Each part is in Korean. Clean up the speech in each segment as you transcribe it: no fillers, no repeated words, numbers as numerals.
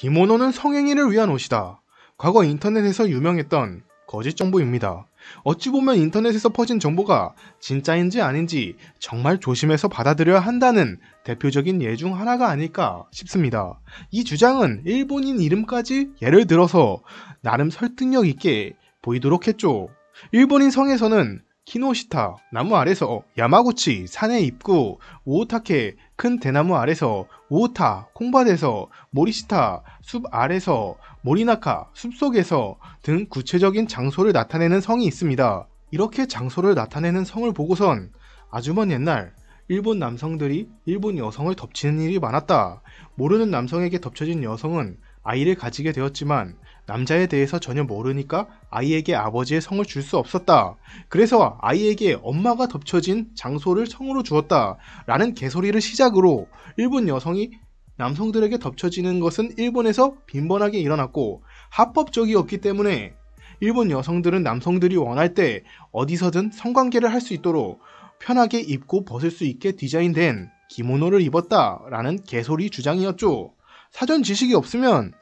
기모노는 성행위를 위한 옷이다. 과거 인터넷에서 유명했던 거짓 정보입니다. 어찌 보면 인터넷에서 퍼진 정보가 진짜인지 아닌지 정말 조심해서 받아들여야 한다는 대표적인 예 중 하나가 아닐까 싶습니다. 이 주장은 일본인 이름까지 예를 들어서 나름 설득력 있게 보이도록 했죠. 일본인 성에서는 키노시타, 나무 아래서 야마구치, 산의 입구, 오오타케, 큰 대나무 아래서 오오타, 콩밭에서 모리시타, 숲 아래서 모리나카, 숲속에서 등 구체적인 장소를 나타내는 성이 있습니다. 이렇게 장소를 나타내는 성을 보고선 아주 먼 옛날 일본 남성들이 일본 여성을 덮치는 일이 많았다. 모르는 남성에게 덮쳐진 여성은 아이를 가지게 되었지만 남자에 대해서 전혀 모르니까 아이에게 아버지의 성을 줄 수 없었다. 그래서 아이에게 엄마가 덮쳐진 장소를 성으로 주었다. 라는 개소리를 시작으로 일본 여성이 남성들에게 덮쳐지는 것은 일본에서 빈번하게 일어났고 합법적이었기 때문에 일본 여성들은 남성들이 원할 때 어디서든 성관계를 할 수 있도록 편하게 입고 벗을 수 있게 디자인된 기모노를 입었다. 라는 개소리 주장이었죠. 사전 지식이 없으면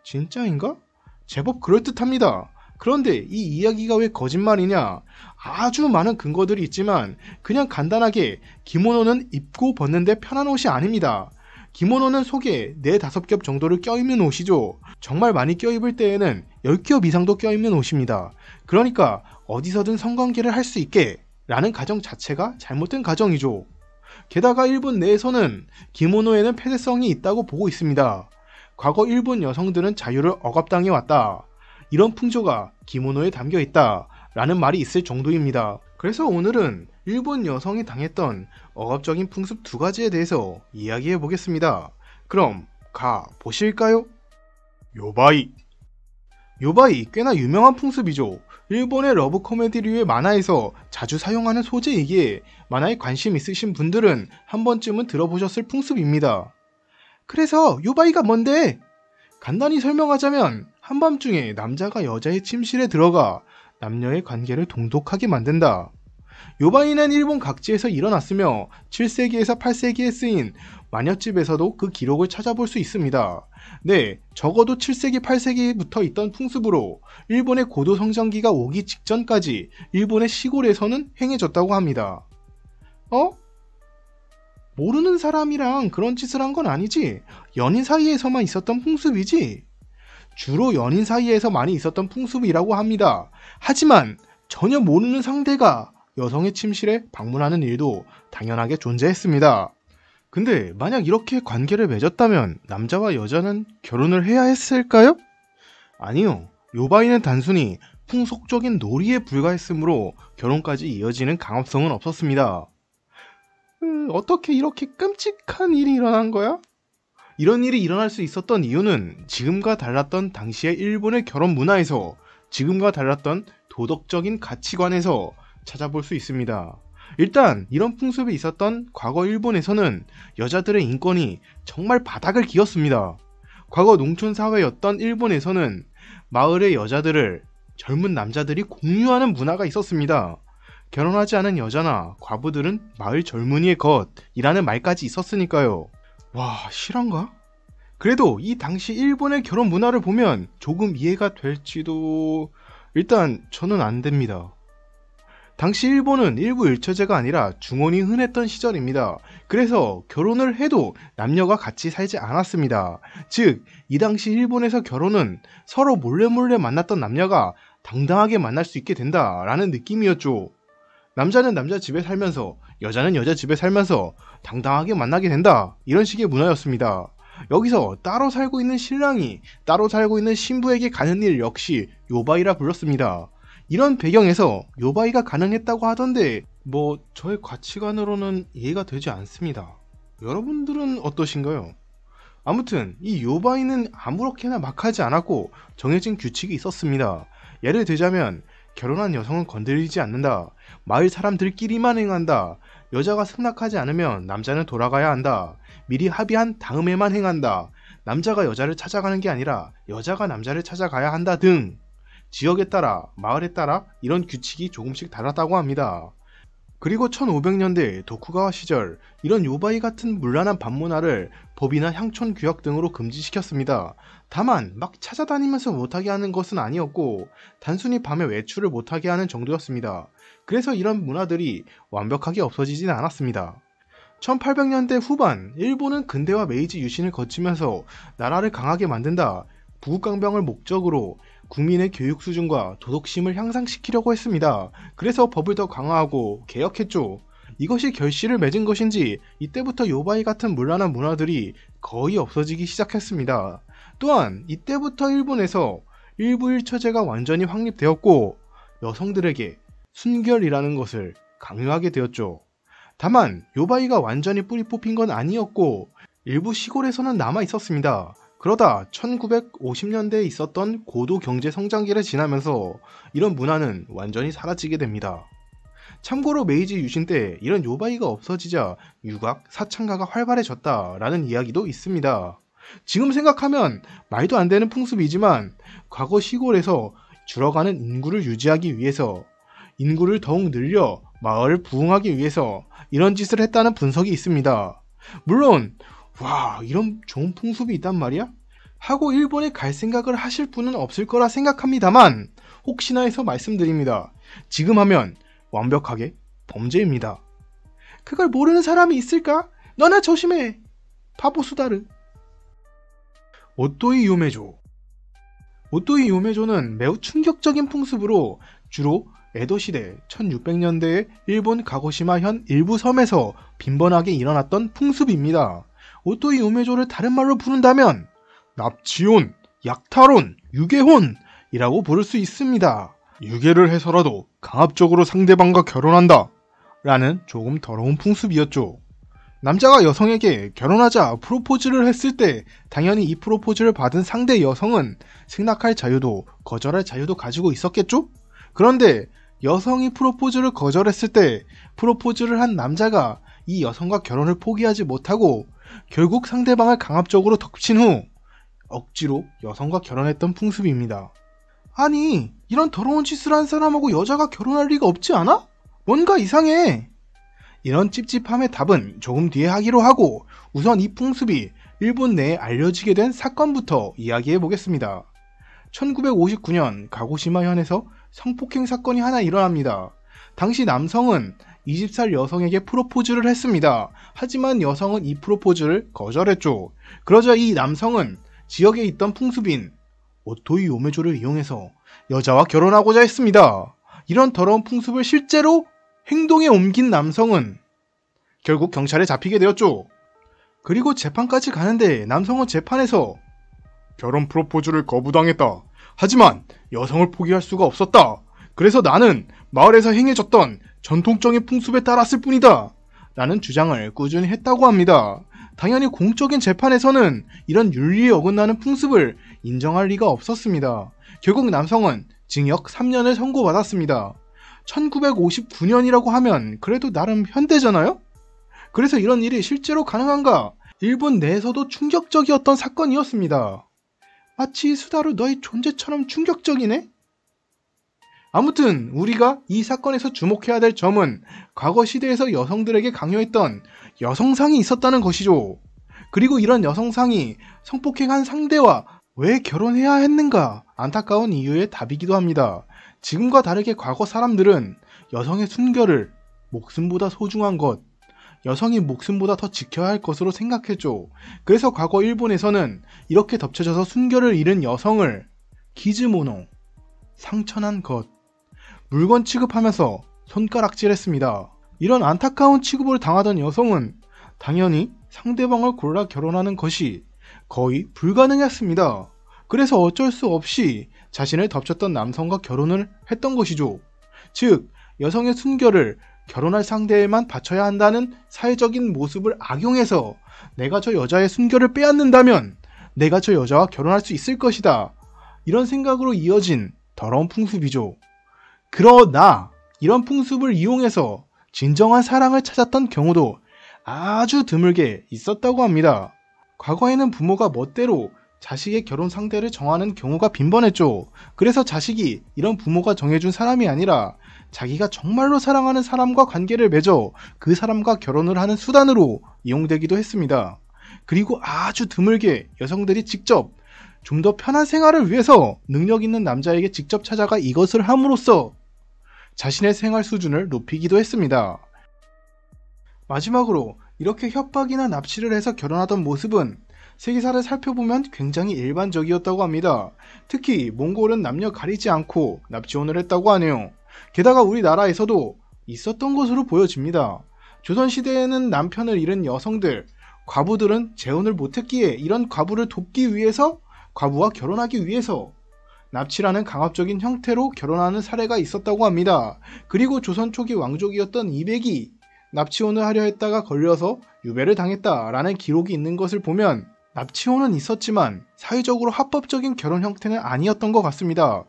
진짜인가? 제법 그럴듯합니다. 그런데 이 이야기가 왜 거짓말이냐? 아주 많은 근거들이 있지만 그냥 간단하게 기모노는 입고 벗는데 편한 옷이 아닙니다. 기모노는 속에 4-5겹 정도를 껴입는 옷이죠. 정말 많이 껴입을 때에는 10겹 이상도 껴입는 옷입니다. 그러니까 어디서든 성관계를 할 수 있게 라는 가정 자체가 잘못된 가정이죠. 게다가 일본 내에서는 기모노에는 폐쇄성이 있다고 보고 있습니다. 과거 일본 여성들은 자유를 억압당해 왔다. 이런 풍조가 기모노에 담겨 있다. 라는 말이 있을 정도입니다. 그래서 오늘은 일본 여성이 당했던 억압적인 풍습 2가지에 대해서 이야기해 보겠습니다. 그럼 가보실까요? 요바이. 요바이 꽤나 유명한 풍습이죠. 일본의 러브 코미디류의 만화에서 자주 사용하는 소재이기에 만화에 관심 있으신 분들은 한 번쯤은 들어보셨을 풍습입니다. 그래서 요바이가 뭔데? 간단히 설명하자면 한밤중에 남자가 여자의 침실에 들어가 남녀의 관계를 돈독하게 만든다. 요바이는 일본 각지에서 일어났으며 7세기에서 8세기에 쓰인 마녀집에서도 그 기록을 찾아볼 수 있습니다. 네, 적어도 7세기, 8세기부터 있던 풍습으로 일본의 고도 성장기가 오기 직전까지 일본의 시골에서는 행해졌다고 합니다. 모르는 사람이랑 그런 짓을 한 건 아니지? 연인 사이에서만 있었던 풍습이지? 주로 연인 사이에서 많이 있었던 풍습이라고 합니다. 하지만 전혀 모르는 상대가 여성의 침실에 방문하는 일도 당연하게 존재했습니다. 근데 만약 이렇게 관계를 맺었다면 남자와 여자는 결혼을 해야 했을까요? 아니요. 요바이는 단순히 풍속적인 놀이에 불과했으므로 결혼까지 이어지는 강압성은 없었습니다. 어떻게 이렇게 끔찍한 일이 일어난 거야? 이런 일이 일어날 수 있었던 이유는 지금과 달랐던 당시의 일본의 결혼 문화에서 지금과 달랐던 도덕적인 가치관에서 찾아볼 수 있습니다. 일단 이런 풍습이 있었던 과거 일본에서는 여자들의 인권이 정말 바닥을 기었습니다. 과거 농촌사회였던 일본에서는 마을의 여자들을 젊은 남자들이 공유하는 문화가 있었습니다. 결혼하지 않은 여자나 과부들은 마을 젊은이의 것이라는 말까지 있었으니까요. 와, 실한가? 그래도 이 당시 일본의 결혼 문화를 보면 조금 이해가 될지도... 일단 저는 안 됩니다. 당시 일본은 일부 일처제가 아니라 중혼이 흔했던 시절입니다. 그래서 결혼을 해도 남녀가 같이 살지 않았습니다. 즉, 이 당시 일본에서 결혼은 서로 몰래 만났던 남녀가 당당하게 만날 수 있게 된다라는 느낌이었죠. 남자는 남자 집에 살면서 여자는 여자 집에 살면서 당당하게 만나게 된다, 이런 식의 문화였습니다. 여기서 따로 살고 있는 신랑이 따로 살고 있는 신부에게 가는 일 역시 요바이라 불렀습니다. 이런 배경에서 요바이가 가능했다고 하던데 저의 가치관으로는 이해가 되지 않습니다. 여러분들은 어떠신가요? 아무튼 이 요바이는 아무렇게나 막 하지 않았고 정해진 규칙이 있었습니다. 예를 들자면 결혼한 여성은 건드리지 않는다. 마을 사람들끼리만 행한다. 여자가 승낙하지 않으면 남자는 돌아가야 한다. 미리 합의한 다음에만 행한다. 남자가 여자를 찾아가는 게 아니라 여자가 남자를 찾아가야 한다 등 지역에 따라 마을에 따라 이런 규칙이 조금씩 달랐다고 합니다. 그리고 1500년대 도쿠가와 시절 이런 요바이 같은 문란한 반문화를 법이나 향촌 규약 등으로 금지시켰습니다. 다만 막 찾아다니면서 못하게 하는 것은 아니었고 단순히 밤에 외출을 못하게 하는 정도였습니다. 그래서 이런 문화들이 완벽하게 없어지진 않았습니다. 1800년대 후반 일본은 근대화 메이지 유신을 거치면서 나라를 강하게 만든다, 부국강병을 목적으로 국민의 교육 수준과 도덕심을 향상시키려고 했습니다. 그래서 법을 더 강화하고 개혁했죠. 이것이 결실을 맺은 것인지 이때부터 요바이 같은 문란한 문화들이 거의 없어지기 시작했습니다. 또한 이때부터 일본에서 일부 일처제가 완전히 확립되었고 여성들에게 순결이라는 것을 강요하게 되었죠. 다만 요바이가 완전히 뿌리 뽑힌 건 아니었고 일부 시골에서는 남아 있었습니다. 그러다 1950년대에 있었던 고도 경제 성장기를 지나면서 이런 문화는 완전히 사라지게 됩니다. 참고로 메이지 유신 때 이런 요바이가 없어지자 유각, 사창가가 활발해졌다라는 이야기도 있습니다. 지금 생각하면 말도 안 되는 풍습이지만 과거 시골에서 줄어가는 인구를 유지하기 위해서 인구를 더욱 늘려 마을을 부흥하기 위해서 이런 짓을 했다는 분석이 있습니다. 물론 와 이런 좋은 풍습이 있단 말이야? 하고 일본에 갈 생각을 하실 분은 없을 거라 생각합니다만 혹시나 해서 말씀드립니다. 지금 하면 완벽하게 범죄입니다. 그걸 모르는 사람이 있을까? 너나 조심해! 바보 수다르. 오토이 요메조. 오토이 요메조는 매우 충격적인 풍습으로 주로 에도시대 1600년대에 일본 가고시마현 일부 섬에서 빈번하게 일어났던 풍습입니다. 오토이 요메조를 다른 말로 부른다면 납치혼, 약탈혼, 유괴혼이라고 부를 수 있습니다. 유괴를 해서라도 강압적으로 상대방과 결혼한다 라는 조금 더러운 풍습이었죠. 남자가 여성에게 결혼하자 프로포즈를 했을 때 당연히 이 프로포즈를 받은 상대 여성은 승낙할 자유도 거절할 자유도 가지고 있었겠죠? 그런데 여성이 프로포즈를 거절했을 때 프로포즈를 한 남자가 이 여성과 결혼을 포기하지 못하고 결국 상대방을 강압적으로 덮친 후 억지로 여성과 결혼했던 풍습입니다. 아니 이런 더러운 짓을 한 사람하고 여자가 결혼할 리가 없지 않아? 뭔가 이상해. 이런 찝찝함의 답은 조금 뒤에 하기로 하고 우선 이 풍습이 일본 내에 알려지게 된 사건부터 이야기해 보겠습니다. 1959년 가고시마현에서 성폭행 사건이 하나 일어납니다. 당시 남성은 20살 여성에게 프로포즈를 했습니다. 하지만 여성은 이 프로포즈를 거절했죠. 그러자 이 남성은 지역에 있던 풍습인 오토이 요메조를 이용해서 여자와 결혼하고자 했습니다. 이런 더러운 풍습을 실제로 행동에 옮긴 남성은 결국 경찰에 잡히게 되었죠. 그리고 재판까지 가는데 남성은 재판에서 결혼 프로포즈를 거부당했다. 하지만 여성을 포기할 수가 없었다. 그래서 나는 마을에서 행해졌던 전통적인 풍습에 따랐을 뿐이다. 라는 주장을 꾸준히 했다고 합니다. 당연히 공적인 재판에서는 이런 윤리에 어긋나는 풍습을 인정할 리가 없었습니다. 결국 남성은 징역 3년을 선고받았습니다. 1959년이라고 하면 그래도 나름 현대잖아요? 그래서 이런 일이 실제로 가능한가? 일본 내에서도 충격적이었던 사건이었습니다. 마치 수다루 너의 존재처럼 충격적이네? 아무튼 우리가 이 사건에서 주목해야 될 점은 과거 시대에서 여성들에게 강요했던 여성상이 있었다는 것이죠. 그리고 이런 여성상이 성폭행한 상대와 왜 결혼해야 했는가 안타까운 이유의 답이기도 합니다. 지금과 다르게 과거 사람들은 여성의 순결을 목숨보다 소중한 것, 여성이 목숨보다 더 지켜야 할 것으로 생각했죠. 그래서 과거 일본에서는 이렇게 덮쳐져서 순결을 잃은 여성을 기즈모노, 상처난 것, 물건 취급하면서 손가락질했습니다. 이런 안타까운 취급을 당하던 여성은 당연히 상대방을 골라 결혼하는 것이 거의 불가능했습니다. 그래서 어쩔 수 없이 자신을 덮쳤던 남성과 결혼을 했던 것이죠. 즉, 여성의 순결을 결혼할 상대에만 바쳐야 한다는 사회적인 모습을 악용해서 내가 저 여자의 순결을 빼앗는다면 내가 저 여자와 결혼할 수 있을 것이다. 이런 생각으로 이어진 더러운 풍습이죠. 그러나 이런 풍습을 이용해서 진정한 사랑을 찾았던 경우도 아주 드물게 있었다고 합니다. 과거에는 부모가 멋대로 자식의 결혼 상대를 정하는 경우가 빈번했죠. 그래서 자식이 이런 부모가 정해준 사람이 아니라 자기가 정말로 사랑하는 사람과 관계를 맺어 그 사람과 결혼을 하는 수단으로 이용되기도 했습니다. 그리고 아주 드물게 여성들이 직접 좀 더 편한 생활을 위해서 능력 있는 남자에게 직접 찾아가 이것을 함으로써 자신의 생활 수준을 높이기도 했습니다. 마지막으로 이렇게 협박이나 납치를 해서 결혼하던 모습은 세계사를 살펴보면 굉장히 일반적이었다고 합니다. 특히 몽골은 남녀 가리지 않고 납치혼을 했다고 하네요. 게다가 우리나라에서도 있었던 것으로 보여집니다. 조선시대에는 남편을 잃은 여성들, 과부들은 재혼을 못했기에 이런 과부를 돕기 위해서 과부와 결혼하기 위해서 납치라는 강압적인 형태로 결혼하는 사례가 있었다고 합니다. 그리고 조선 초기 왕족이었던 이백이 납치혼을 하려 했다가 걸려서 유배를 당했다라는 기록이 있는 것을 보면 납치혼은 있었지만 사회적으로 합법적인 결혼 형태는 아니었던 것 같습니다.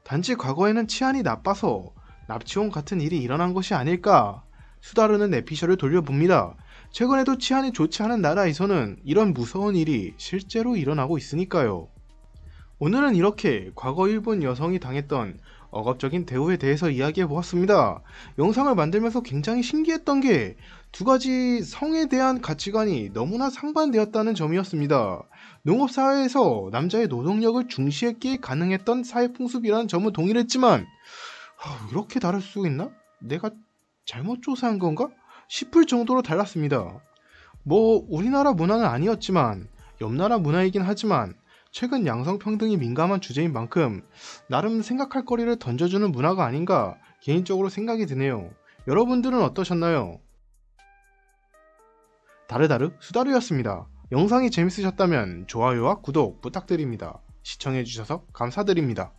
단지 과거에는 치안이 나빠서 납치혼 같은 일이 일어난 것이 아닐까 수다르는 에피셜을 돌려봅니다. 최근에도 치안이 좋지 않은 나라에서는 이런 무서운 일이 실제로 일어나고 있으니까요. 오늘은 이렇게 과거 일본 여성이 당했던 억압적인 대우에 대해서 이야기해 보았습니다. 영상을 만들면서 굉장히 신기했던 게 두 가지 성에 대한 가치관이 너무나 상반되었다는 점이었습니다. 농업사회에서 남자의 노동력을 중시했기에 가능했던 사회풍습이라는 점은 동일했지만 이렇게 다를 수 있나? 내가 잘못 조사한 건가? 싶을 정도로 달랐습니다. 우리나라 문화는 아니었지만 옆나라 문화이긴 하지만 최근 양성평등이 민감한 주제인 만큼 나름 생각할 거리를 던져주는 문화가 아닌가 개인적으로 생각이 드네요. 여러분들은 어떠셨나요? 다르다르 수다르였습니다. 영상이 재밌으셨다면 좋아요와 구독 부탁드립니다. 시청해주셔서 감사드립니다.